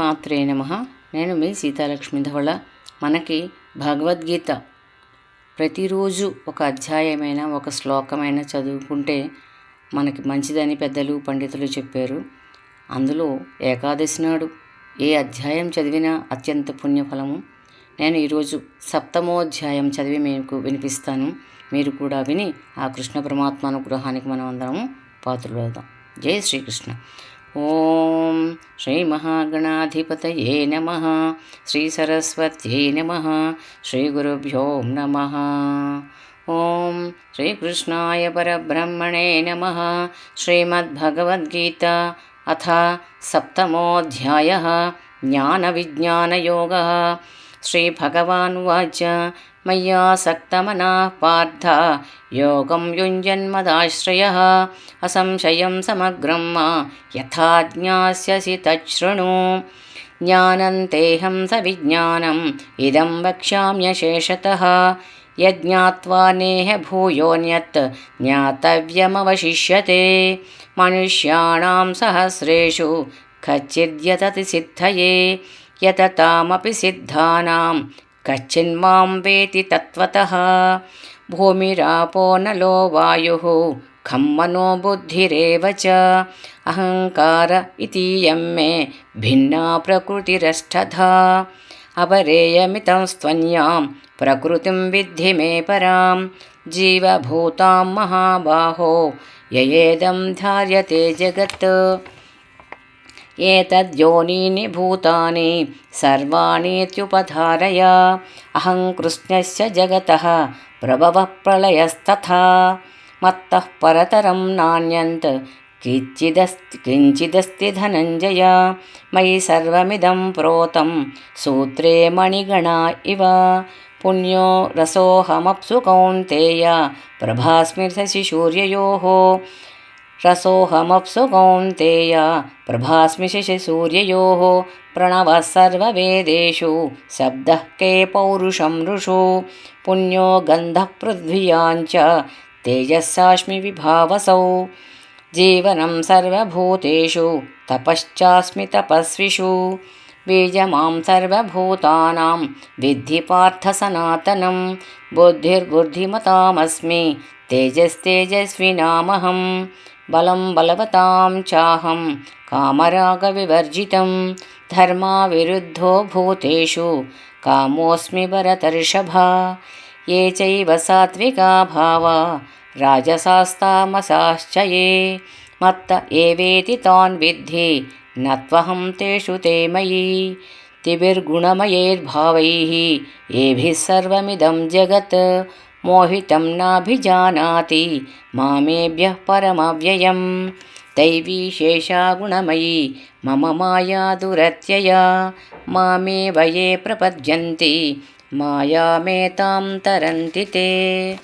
మాత్రే నమః. నేను మీ సీతాలక్ష్మి ధవళ. మనకి భగవద్గీత ప్రతిరోజు ఒక అధ్యాయమైన ఒక శ్లోకమైన చదువుకుంటే మనకి మంచిదని పెద్దలు పండితులు చెప్పారు. అందులో ఏకాదశి నాడు ఏ అధ్యాయం చదివినా అత్యంత పుణ్యఫలము. నేను ఈరోజు సప్తమోధ్యాయం చదివి మీకు వినిపిస్తాను. మీరు కూడా విని ఆ కృష్ణ పరమాత్మ అనుగ్రహానికి మనం అందరము పాత్రులవుదాం. జై శ్రీకృష్ణ. ఓం శ్రీ మహాగణాధిపతయే నమః. శ్రీ సరస్వత్యై నమః. శ్రీ గురుభ్యో నమః. ఓం శ్రీకృష్ణాయ పరబ్రహ్మణే నమః. శ్రీమద్భగవద్గీత అథ సప్తమోऽధ్యాయः జ్ఞానవిజ్ఞానయోగः. శ్రీభగవానువాచ మయ్యాసక్తమనః పార్థ యోగం యుञ्जन्मदाश्रयः అసంశయం సమగ్రం యథా జ్ఞాస్యసి తచ్ఛృణు. జ్ఞానం తేహం సవిజ్ఞానం ఇదం వక్ష్యామ్యశేషతః. యజ్ఞాత్వా నేహ భూయోన్యత్ జ్ఞాతవ్యమవశిష్యతే. మనుష్యాణాం సహస్రేషు కచ్చిద్యతతి సిద్ధయే యతతామపి సిద్ధానాం కచ్చిన్మాం వేతి తత్వతః. భూమిరాపో నలో వాయుః ఖం మనో బుద్ధిరేవ చ. అహంకార ఇతీయం మే భిన్నా ప్రకృతిరష్టధా. అపరేయమితం స్త్వన్యాం ప్రకృతిం విద్ధి మే పరాం. జీవభూతాం మహాబాహో యయేదం ధార్యతే జగత్. ఏతద్యోనీని భూతాని సర్వాణీత్యుపధారయ. అహం కృష్ణస్య జగతః ప్రభవః ప్రళయస్తథా. మత్తః పరతరం నాన్యంత్ కించిదస్తి ధనంజయ. మయి సర్వమిదం ప్రోతం సూత్రే మణిగణా ఇవ. పుణ్యో రసోహమప్సు కౌంతేయ ప్రభాస్మి శశి సూర్యయోః. రసోహమప్సు కౌంతేయ ప్రభాస్మి శశి సూర్యయోః. ప్రణవః సర్వవేదేషు శబ్దః కే పౌరుషం ఋషు. పుణ్యో గంధః పృథ్వ్యాञ्च తేజస్సాస్మి విభావసౌ. జీవనం సర్వభూతేషు తపశ్చాస్మి తపస్విషు. బీజమాం సర్వభూతానాం విద్ధి పార్థ సనాతనం. బుద్ధిర్బుద్ధిమతామస్మి తేజస్తేజస్వినామహం. బలం బలవతాం చాహం కామరాగవివర్జితం. ధర్మావిరుద్ధో భూతేషు కామోస్మి భరతర్షభ. ఏ చైవ సాత్వికా భావా రాజసాస్తామసాశ్చ యే. మత్త ఏవేతి తాన్ విద్ధి నత్వహం తేషు తే మయి. తిభిర్గుణమయైర్భావైః ఏభిः సర్వమిదం జగత్. మోహితం నాభిజానాతి మామేభ్యః పరమవ్యయం. దైవీ శేషా గుణమయీ మమ మాయా దురత్యయా. మామేవ యే ప్రపద్యంతి మాయామేతాం తరంతి తే.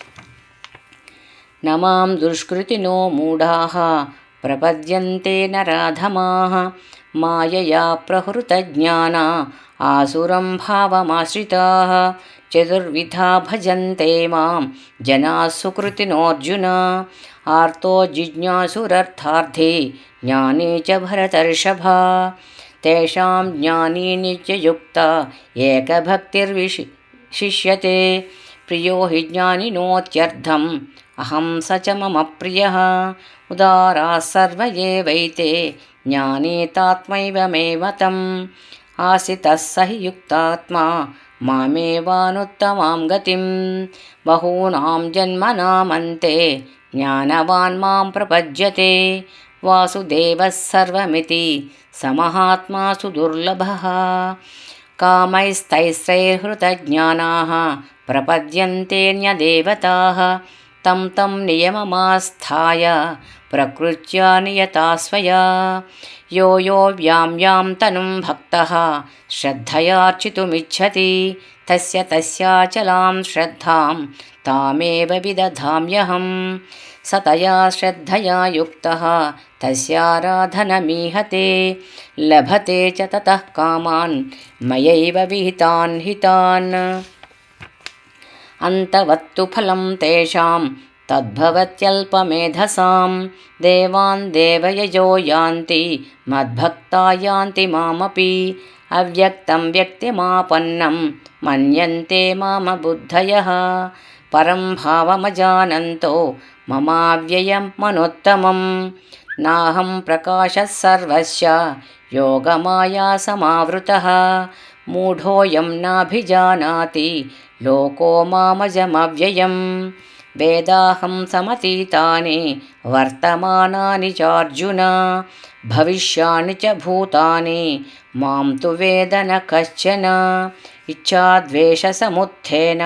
న మాం దుష్కృతినో మూఢాః ప్రపద్యంతే నరాధమాః. మాయయా ప్రహృతజ్ఞానా ఆసురం భావమాశ్రితాః. చతుర్విధా భజన్తే మాం జనాః సుకృతినోऽర్జున. ఆర్తో జిజ్ఞాసురర్థార్థి జ్ఞానీ చ భరతర్షభ. తేషాం జ్ఞానీ నిత్యయుక్త ఏకభక్తిర్విశిష్యతే. ప్రియో హి జ్ఞానినోత్యర్థం అహం స చ మమ ప్రియః. ఉదారాः సర్వ ఏవైతే జ్ఞానీ తాత్మైవ మే మతం. ఆసితः స హి యుక్తాత్మా మామేవానుత్తమాం గతిం. బహూనాం జన్మనామంతే జ్ఞానవాన్ మాం ప్రపద్యతే. వాసుదేవः సర్వమితి సమహాత్మా సుదుర్లభः. కామైస్తైశ్చైర్హృతజ్ఞానాः ప్రపద్యంతేన్యదేవతాः. తం తం నియమమాస్థాయ ప్రకృత్యా నియతా స్వయా. యో యో వ్యాం యాం తనుం భక్తః శ్రద్ధయార్చితుమిచ్చతి. తస్య తస్యాచలాం శ్రద్ధాం తామేవ విదధామ్యహం. స తయా శ్రద్ధయా యుక్తః తస్యారాధనమీహతే. లభతే చ తతః కామాన్ మయైవ విహితాన్ హితాన్. అంతవత్తు ఫలం తేషాం తద్భవత్యల్పమేధసాం దేవాన్ దేవయజో యాంతి మద్భక్తా యాంతి మామపి అవ్యక్తం వ్యక్తిమాపన్నం మన్యంతే మామ బుద్ధయః పరం భావమజానంతో మమావ్యయం మనోత్తమం నాహం ప్రకాశः సర్వస్య యోగమాయా సమావృతః మూఢోయం నాభిజానాతి లోకో మామజమవ్యయం వేదాహం సమతీతాని వర్తమానాని చార్జున భవిష్యాని చ భూతాని మాం తు వేద న కశ్చన ఇచ్ఛాద్వేషసముత్థేన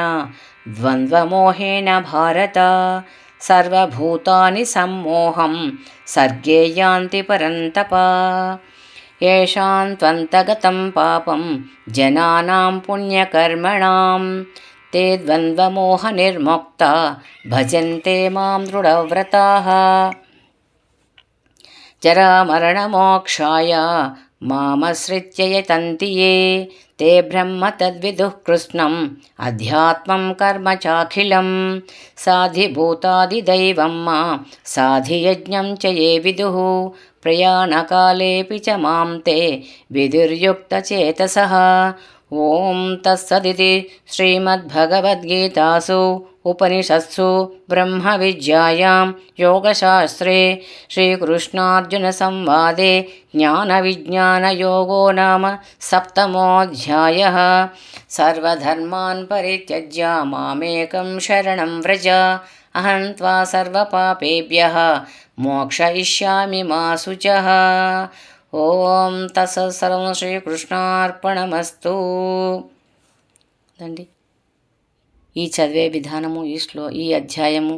ద్వంద్వమోహేన భారత సర్వభూతాని సమ్మోహం సర్గే యాంతి పరంతప ఏషాం త్వంతగతం పాపం జనానాం పుణ్యకర్మణాం తే ద్వంద్వమోహనిర్ముక్తా భజంతే మాం దృఢవ్రతాః జరామరణమోక్షాయ మామశ్రిత్య యతంతి యే తే బ్రహ్మ తద్విదుః కృష్ణం అధ్యాత్మం కర్మ చాఖిలం సాధిభూతాదిదైవం మా సాధియజ్ఞం చ యే విదుః ప్రయాణకాలేపి చ మాం తే విదుర్యుక్తచేతసః ఓం తత్సదితి శ్రీమద్భగవద్గీతాసు ఉపనిషత్సు బ్రహ్మ విద్యాయాం యోగశాస్త్రే శ్రీకృష్ణార్జున సంవాదే జ్ఞాన విజ్ఞాన యోగో నామ సప్తమోऽధ్యాయः సర్వధర్మాన్ పరిత్యజ్య మామేకం శరణం వ్రజ అహం త్వా సర్వపాపేభ్యః మోక్షయిష్యామి మా శుచః. ఓం తత్సత్ సర్వం శ్రీకృష్ణార్పణమస్తు. దండి ఈ చదివే విధానము ఈ అధ్యాయము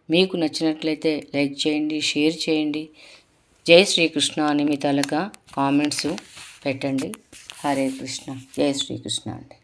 మీకు నచ్చినట్లయితే లైక్ చేయండి, షేర్ చేయండి. జై శ్రీకృష్ణ అని మీ తాలూకా కామెంట్స్ పెట్టండి. హరే కృష్ణ. జై శ్రీకృష్ణ అండి.